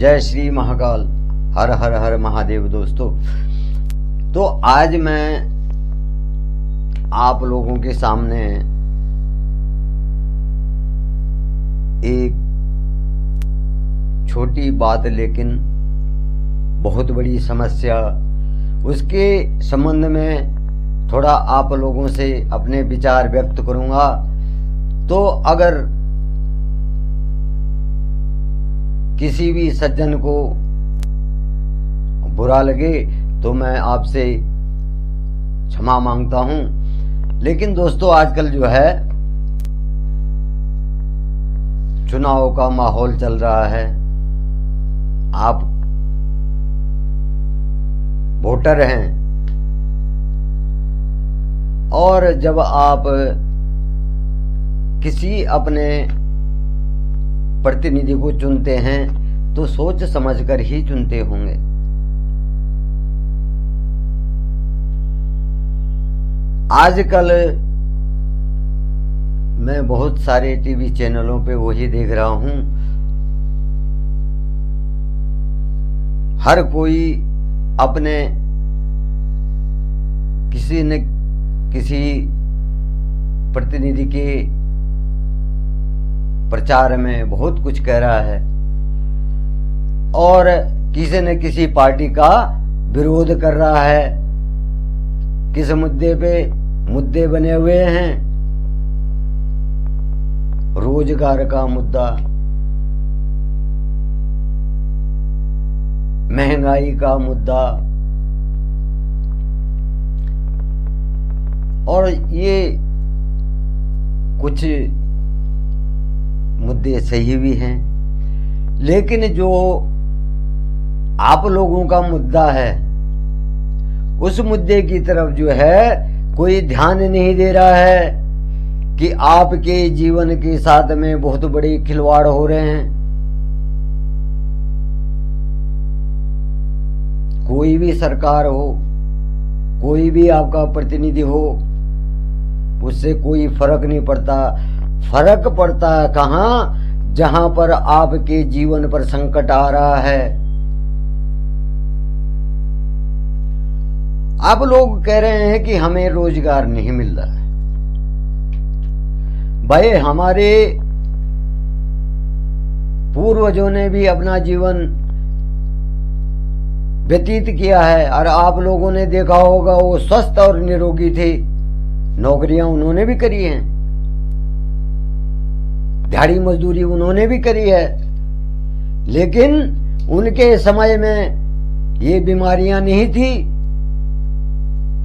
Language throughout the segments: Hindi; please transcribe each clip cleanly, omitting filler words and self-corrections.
जय श्री महाकाल। हर हर हर महादेव। दोस्तों, तो आज मैं आप लोगों के सामने एक छोटी बात लेकिन बहुत बड़ी समस्या, उसके संबंध में थोड़ा आप लोगों से अपने विचार व्यक्त करूंगा। तो अगर किसी भी सज्जन को बुरा लगे तो मैं आपसे क्षमा मांगता हूं। लेकिन दोस्तों, आजकल जो है चुनाव का माहौल चल रहा है। आप वोटर हैं और जब आप किसी अपने प्रतिनिधि को चुनते हैं तो सोच समझकर ही चुनते होंगे। आजकल मैं बहुत सारे टीवी चैनलों पे वही देख रहा हूं, हर कोई अपने किसी न किसी प्रतिनिधि के प्रचार में बहुत कुछ कह रहा है और किसी न किसी पार्टी का विरोध कर रहा है। किस मुद्दे पे मुद्दे बने हुए हैं? रोजगार का मुद्दा, महंगाई का मुद्दा, और ये कुछ मुद्दे सही भी हैं, लेकिन जो आप लोगों का मुद्दा है उस मुद्दे की तरफ जो है कोई ध्यान नहीं दे रहा है कि आपके जीवन के साथ में बहुत बड़े खिलवाड़ हो रहे हैं। कोई भी सरकार हो, कोई भी आपका प्रतिनिधि हो, उससे कोई फर्क नहीं पड़ता। फर्क पड़ता है कहां? जहां पर आपके जीवन पर संकट आ रहा है। आप लोग कह रहे हैं कि हमें रोजगार नहीं मिल रहा है। भाई, हमारे पूर्वजों ने भी अपना जीवन व्यतीत किया है और आप लोगों ने देखा होगा वो स्वस्थ और निरोगी थे, नौकरियां उन्होंने भी करी हैं, दिहाड़ी मजदूरी उन्होंने भी करी है, लेकिन उनके समय में ये बीमारियां नहीं थी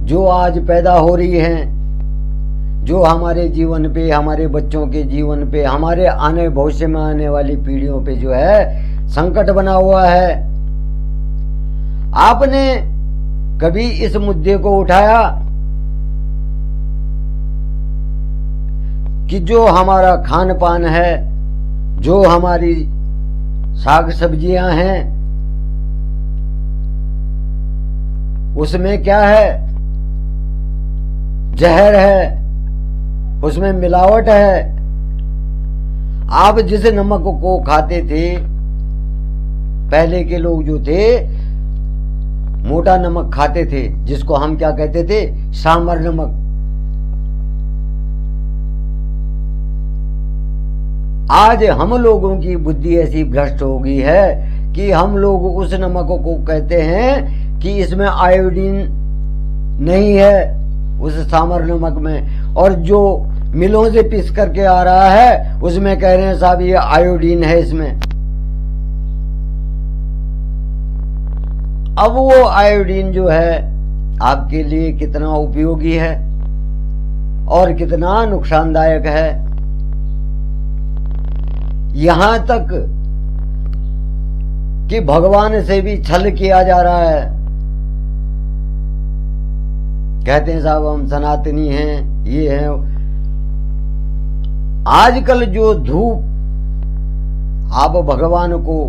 जो आज पैदा हो रही हैं, जो हमारे जीवन पे, हमारे बच्चों के जीवन पे, हमारे आने भविष्य में आने वाली पीढ़ियों पे जो है संकट बना हुआ है। आपने कभी इस मुद्दे को उठाया कि जो हमारा खान पान है, जो हमारी साग सब्जियां हैं, उसमें क्या है? जहर है, उसमें मिलावट है। आप जिस नमक को खाते थे, पहले के लोग जो थे मोटा नमक खाते थे, जिसको हम क्या कहते थे? सांभर नमक। आज हम लोगों की बुद्धि ऐसी भ्रष्ट हो गई है कि हम लोग उस नमक को कहते हैं कि इसमें आयोडीन नहीं है, उस सांभर नमक में, और जो मिलों से पीस करके आ रहा है उसमें कह रहे हैं साहब ये आयोडीन है इसमें। अब वो आयोडीन जो है आपके लिए कितना उपयोगी है और कितना नुकसानदायक है, यहां तक कि भगवान से भी छल किया जा रहा है। कहते हैं साहब हम सनातनी हैं, ये हैं। आजकल जो धूप आप भगवान को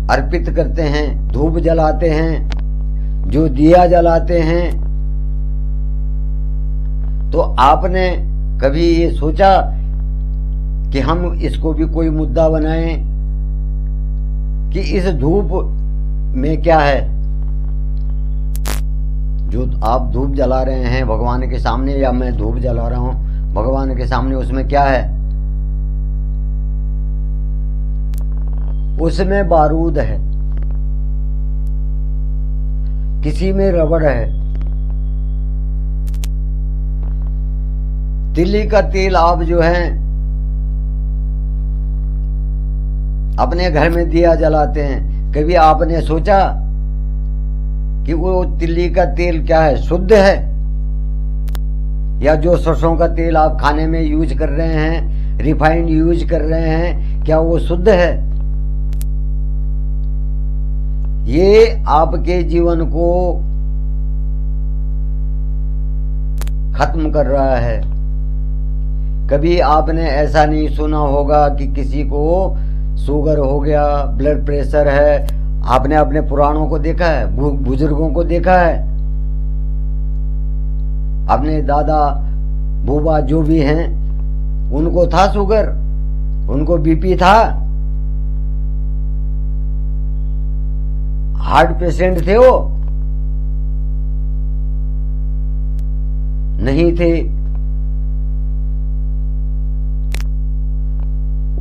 अर्पित करते हैं, धूप जलाते हैं, जो दिया जलाते हैं, तो आपने कभी ये सोचा कि हम इसको भी कोई मुद्दा बनाएं कि इस धूप में क्या है। जो आप धूप जला रहे हैं भगवान के सामने, या मैं धूप जला रहा हूं भगवान के सामने, उसमें क्या है? उसमें बारूद है, किसी में रबड़ है। तिल्ली का तेल आप जो है अपने घर में दिया जलाते हैं, कभी आपने सोचा कि वो तिल्ली का तेल क्या है, शुद्ध है? या जो सरसों का तेल आप खाने में यूज कर रहे हैं, रिफाइंड यूज कर रहे हैं, क्या वो शुद्ध है? ये आपके जीवन को खत्म कर रहा है। कभी आपने ऐसा नहीं सुना होगा कि किसी को शुगर हो गया, ब्लड प्रेशर है। आपने अपने पुराणों को देखा है, बुजुर्गों को देखा है, अपने दादा बूबा जो भी हैं उनको था शुगर, उनको बीपी था, हार्ट पेशेंट थे वो? नहीं थे।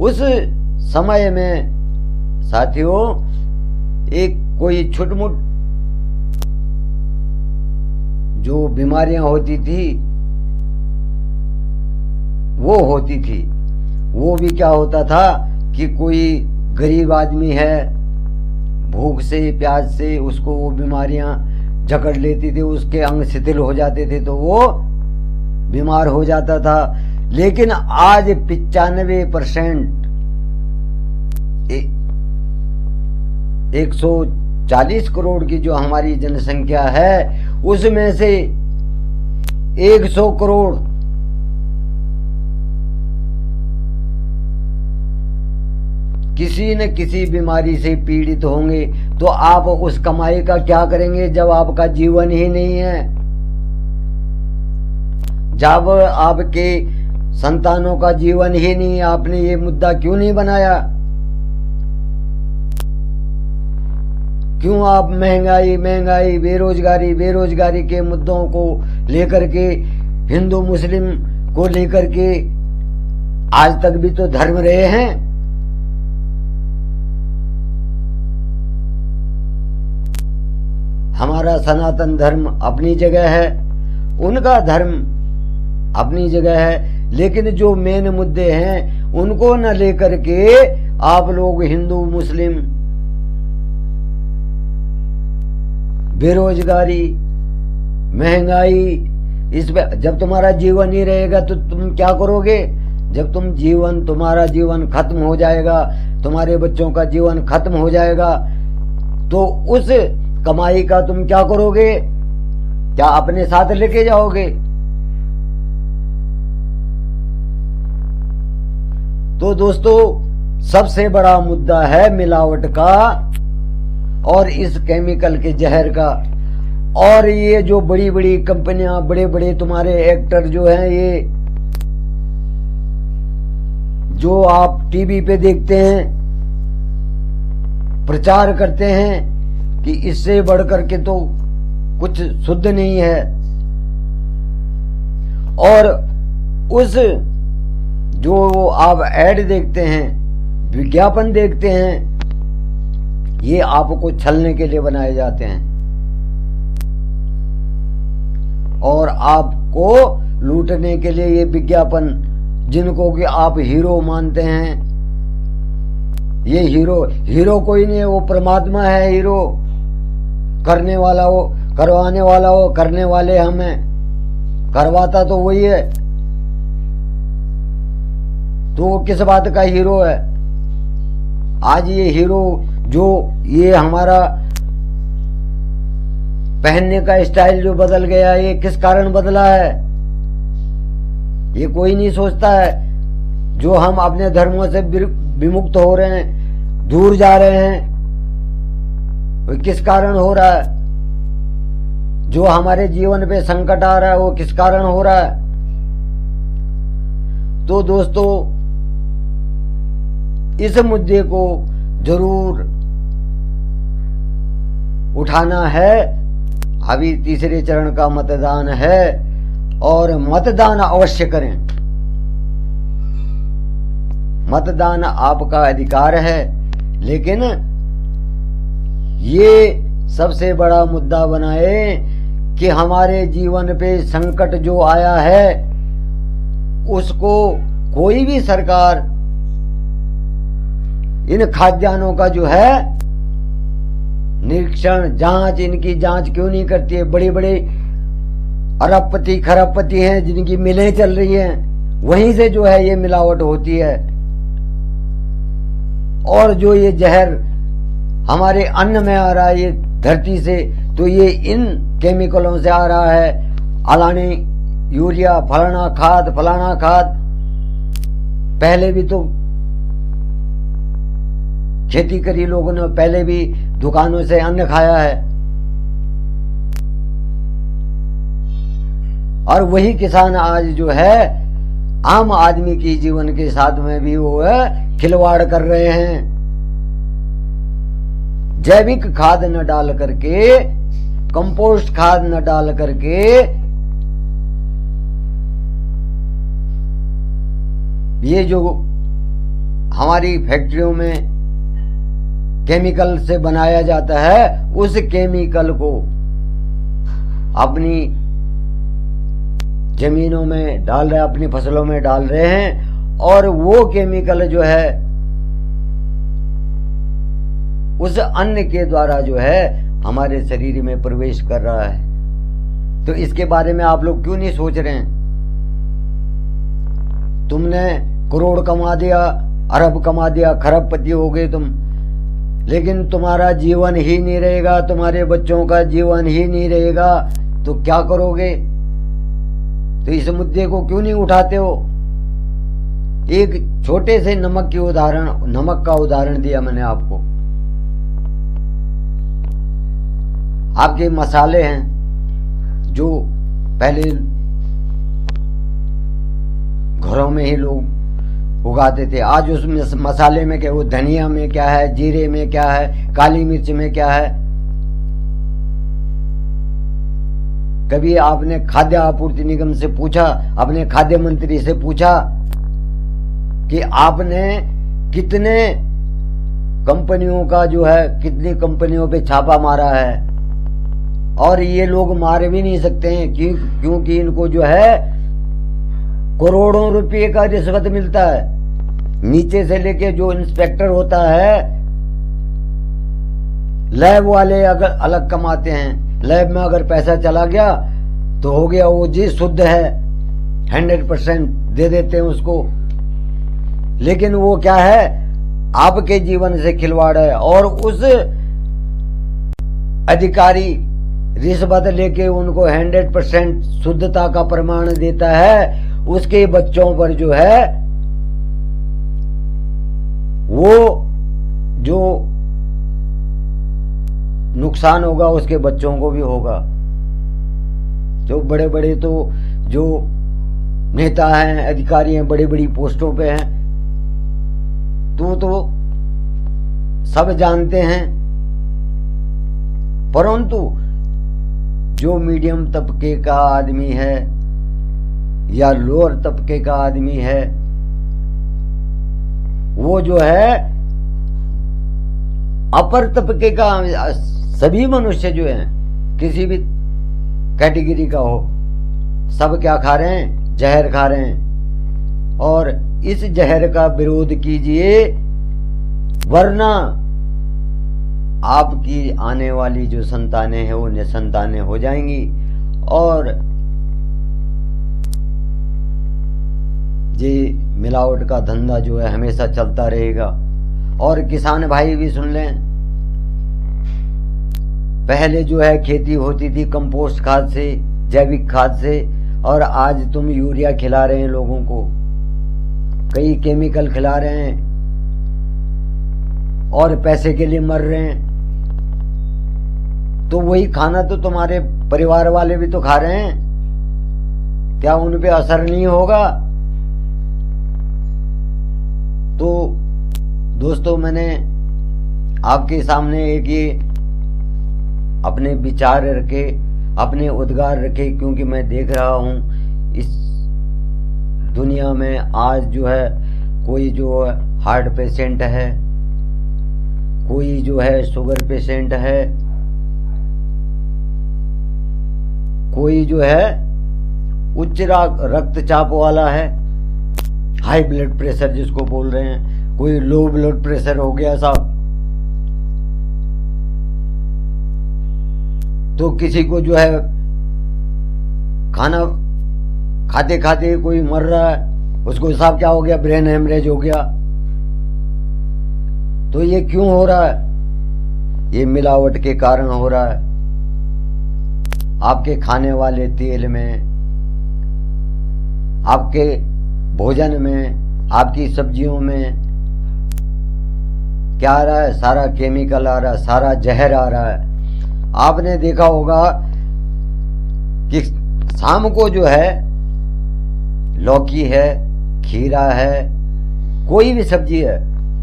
उस समय में साथियों एक कोई छुटमुट जो बीमारियां होती थी वो होती थी। वो भी क्या होता था कि कोई गरीब आदमी है, भूख से प्यास से उसको वो बीमारियां जकड़ लेती थी, उसके अंग शिथिल हो जाते थे तो वो बीमार हो जाता था। लेकिन आज 95% 140 करोड़ की जो हमारी जनसंख्या है उसमें से 100 करोड़ किसी न किसी बीमारी से पीड़ित होंगे। तो आप उस कमाई का क्या करेंगे जब आपका जीवन ही नहीं है, जब आपके संतानों का जीवन ही नहीं है? आपने ये मुद्दा क्यों नहीं बनाया? क्यों आप महंगाई महंगाई बेरोजगारी के मुद्दों को लेकर के, हिंदू मुस्लिम को लेकर के आज तक भी तो धर्म रहे हैं। हमारा सनातन धर्म अपनी जगह है, उनका धर्म अपनी जगह है, लेकिन जो मेन मुद्दे हैं उनको न लेकर के आप लोग हिंदू मुस्लिम, बेरोजगारी, महंगाई, इस पे जब तुम्हारा जीवन ही रहेगा तो तुम क्या करोगे? जब तुम्हारा जीवन खत्म हो जाएगा, तुम्हारे बच्चों का जीवन खत्म हो जाएगा, तो उस कमाई का तुम क्या करोगे? क्या अपने साथ लेके जाओगे? तो दोस्तों सबसे बड़ा मुद्दा है मिलावट का और इस केमिकल के जहर का। और ये जो बड़ी बड़ी कंपनियां, बड़े बड़े तुम्हारे एक्टर जो हैं, ये जो आप टीवी पे देखते हैं, प्रचार करते हैं कि इससे बढ़कर के तो कुछ शुद्ध नहीं है। और उस जो आप ऐड देखते हैं, विज्ञापन देखते हैं, ये आपको छलने के लिए बनाए जाते हैं और आपको लूटने के लिए। ये विज्ञापन जिनको कि आप हीरो मानते हैं, ये हीरो कोई नहीं है, वो परमात्मा है हीरो। करने वाला वो, करवाने वाला वो, करने वाले हम हैं, करवाता तो वही है। तो वो किस बात का हीरो है? आज ये हीरो जो ये हमारा पहनने का स्टाइल जो बदल गया, ये किस कारण बदला है? ये कोई नहीं सोचता है। जो हम अपने धर्मों से विमुक्त हो रहे हैं, दूर जा रहे हैं, वो किस कारण हो रहा है? जो हमारे जीवन पे संकट आ रहा है वो किस कारण हो रहा है? तो दोस्तों इस मुद्दे को जरूर उठाना है। अभी तीसरे चरण का मतदान है और मतदान अवश्य करें। मतदान आपका अधिकार है, लेकिन ये सबसे बड़ा मुद्दा बनाए कि हमारे जीवन पे संकट जो आया है उसको कोई भी सरकार इन खाद्यान्नों का जो है निरीक्षण, जांच, इनकी जांच क्यों नहीं करती है? बड़े बड़े अरबपति खरबपति हैं जिनकी मिलें चल रही हैं, वहीं से जो है ये मिलावट होती है। और जो ये जहर हमारे अन्न में आ रहा है ये धरती से, तो ये इन केमिकलों से आ रहा है। अलानी यूरिया, फलाना खाद। पहले भी तो खेती करी लोगों ने, पहले भी दुकानों से अन्न खाया है, और वही किसान आज जो है आम आदमी की जीवन के साथ में भी वो है खिलवाड़ कर रहे हैं। जैविक खाद न डाल करके, कंपोस्ट खाद न डाल करके ये जो हमारी फैक्ट्रियों में केमिकल से बनाया जाता है, उस केमिकल को अपनी जमीनों में डाल रहे हैं, अपनी फसलों में डाल रहे हैं, और वो केमिकल जो है उस अन्न के द्वारा जो है हमारे शरीर में प्रवेश कर रहा है। तो इसके बारे में आप लोग क्यों नहीं सोच रहे हैं? तुमने करोड़ कमा दिया, अरब कमा दिया, खरबपति हो गए तुम, लेकिन तुम्हारा जीवन ही नहीं रहेगा, तुम्हारे बच्चों का जीवन ही नहीं रहेगा, तो क्या करोगे? तो इस मुद्दे को क्यों नहीं उठाते हो? एक छोटे से नमक का उदाहरण दिया मैंने आपको। आपके मसाले हैं जो पहले घरों में ही लोग उगाते थे, आज उस मसाले में क्या, वो धनिया में क्या है, जीरे में क्या है, काली मिर्च में क्या है। कभी आपने खाद्य आपूर्ति निगम से पूछा, अपने खाद्य मंत्री से पूछा कि आपने कितने कंपनियों का जो है, कितनी कंपनियों पे छापा मारा है? और ये लोग मार भी नहीं सकते हैं क्योंकि इनको जो है करोड़ों रुपए का रिश्वत मिलता है। नीचे से लेके जो इंस्पेक्टर होता है, लैब वाले अगर अलग कमाते हैं, लैब में अगर पैसा चला गया तो हो गया, वो जी शुद्ध है, 100% दे देते हैं उसको। लेकिन वो क्या है, आपके जीवन से खिलवाड़ है। और उस अधिकारी रिश्वत लेके उनको 100% शुद्धता का प्रमाण देता है, उसके बच्चों पर जो है वो जो नुकसान होगा उसके बच्चों को भी होगा। जो बड़े बड़े तो जो नेता हैं, अधिकारी हैं, बड़ी बड़ी पोस्टों पे हैं, तो सब जानते हैं। परंतु जो मीडियम तबके का आदमी है या लोअर तबके का आदमी है, वो जो है अपर तबके का, सभी मनुष्य जो हैं किसी भी कैटेगरी का हो, सब क्या खा रहे हैं? जहर खा रहे हैं। और इस जहर का विरोध कीजिए, वरना आपकी आने वाली जो संतानें हैं वो निसंतानें हो जाएंगी। और ये मिलावट का धंधा जो है हमेशा चलता रहेगा। और किसान भाई भी सुन लें, पहले जो है खेती होती थी कंपोस्ट खाद से, जैविक खाद से, और आज तुम यूरिया खिला रहे हैं लोगों को, कई केमिकल खिला रहे हैं और पैसे के लिए मर रहे हैं। तो वही खाना तो तुम्हारे परिवार वाले भी तो खा रहे हैं, क्या उन पे असर नहीं होगा? तो दोस्तों, मैंने आपके सामने एक ये अपने विचार रखे, अपने उद्गार रखे, क्योंकि मैं देख रहा हूं इस दुनिया में आज जो है कोई जो हार्ट पेशेंट है, कोई जो है शुगर पेशेंट है, कोई जो है उच्च रक्तचाप वाला है, हाई ब्लड प्रेशर जिसको बोल रहे हैं, कोई लो ब्लड प्रेशर हो गया साहब, तो किसी को जो है खाना खाते खाते कोई मर रहा है, उसको साहब क्या हो गया, ब्रेन हेमरेज हो गया। तो ये क्यों हो रहा है? ये मिलावट के कारण हो रहा है। आपके खाने वाले तेल में, आपके भोजन में, आपकी सब्जियों में क्या आ रहा है? सारा केमिकल आ रहा है, सारा जहर आ रहा है। आपने देखा होगा कि शाम को जो है लौकी है, खीरा है, कोई भी सब्जी है,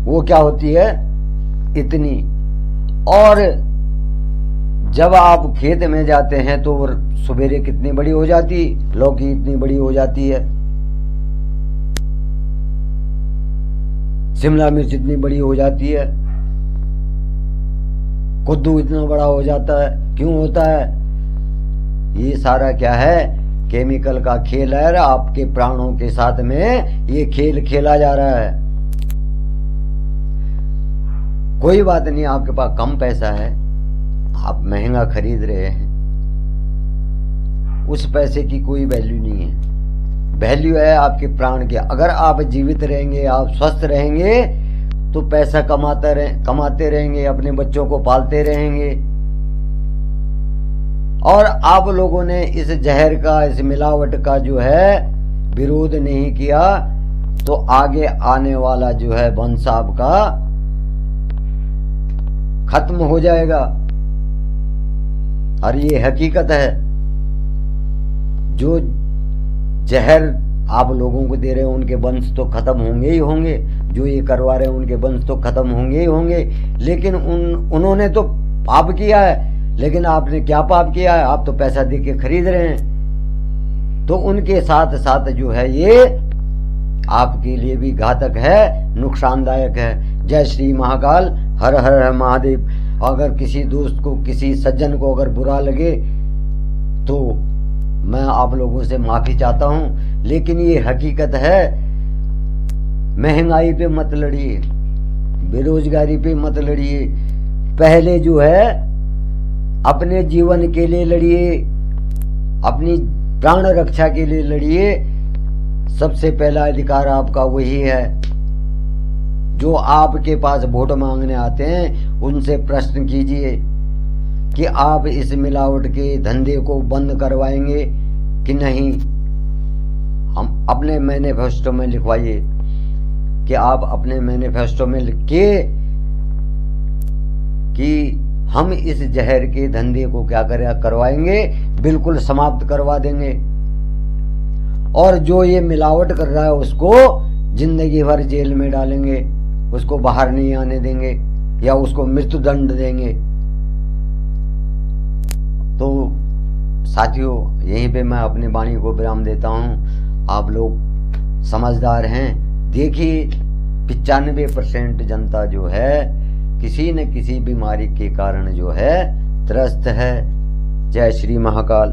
वो क्या होती है इतनी, और जब आप खेत में जाते हैं तो सवेरे कितनी बड़ी हो जाती, लौकी इतनी बड़ी हो जाती है, शिमला मिर्च इतनी बड़ी हो जाती है, कद्दू इतना बड़ा हो जाता है। क्यों होता है? ये सारा क्या है? केमिकल का खेल है। आपके प्राणों के साथ में ये खेल खेला जा रहा है। कोई बात नहीं, आपके पास कम पैसा है, आप महंगा खरीद रहे हैं, उस पैसे की कोई वैल्यू नहीं है। वैल्यू है आपके प्राण की। अगर आप जीवित रहेंगे, आप स्वस्थ रहेंगे, तो पैसा कमाते रहेंगे, अपने बच्चों को पालते रहेंगे। और आप लोगों ने इस जहर का, इस मिलावट का जो है विरोध नहीं किया, तो आगे आने वाला जो है वंश आपका खत्म हो जाएगा। और ये हकीकत है। जो जहर आप लोगों को दे रहे हैं उनके वंश तो खत्म होंगे ही होंगे, जो ये करवा रहे हैं उनके वंश तो खत्म होंगे ही होंगे। लेकिन उन्होंने तो पाप किया है, लेकिन आपने क्या पाप किया है? आप तो पैसा दे के खरीद रहे हैं। तो उनके साथ साथ जो है ये आपके लिए भी घातक है, नुकसानदायक है। जय श्री महाकाल, हर हर महादेव। अगर किसी दोस्त को, किसी सज्जन को अगर बुरा लगे तो मैं आप लोगों से माफी चाहता हूं, लेकिन ये हकीकत है। महंगाई पे मत लड़िए, बेरोजगारी पे मत लड़िए। पहले जो है अपने जीवन के लिए लड़िए, अपनी प्राण रक्षा के लिए लड़िए। सबसे पहला अधिकार आपका वही है। जो आपके पास वोट मांगने आते हैं उनसे प्रश्न कीजिए कि आप इस मिलावट के धंधे को बंद करवाएंगे कि नहीं। हम अपने मैनिफेस्टो में लिखवाइए कि आप अपने मैनिफेस्टो में लिख के कि हम इस जहर के धंधे को क्या करवाएंगे, बिल्कुल समाप्त करवा देंगे। और जो ये मिलावट कर रहा है उसको जिंदगी भर जेल में डालेंगे, उसको बाहर नहीं आने देंगे या उसको मृत्यु दंड देंगे। तो साथियों, यहीं पे मैं अपनी वाणी को विराम देता हूं। आप लोग समझदार हैं। देखिए 95% जनता जो है किसी न किसी बीमारी के कारण जो है त्रस्त है। जय श्री महाकाल।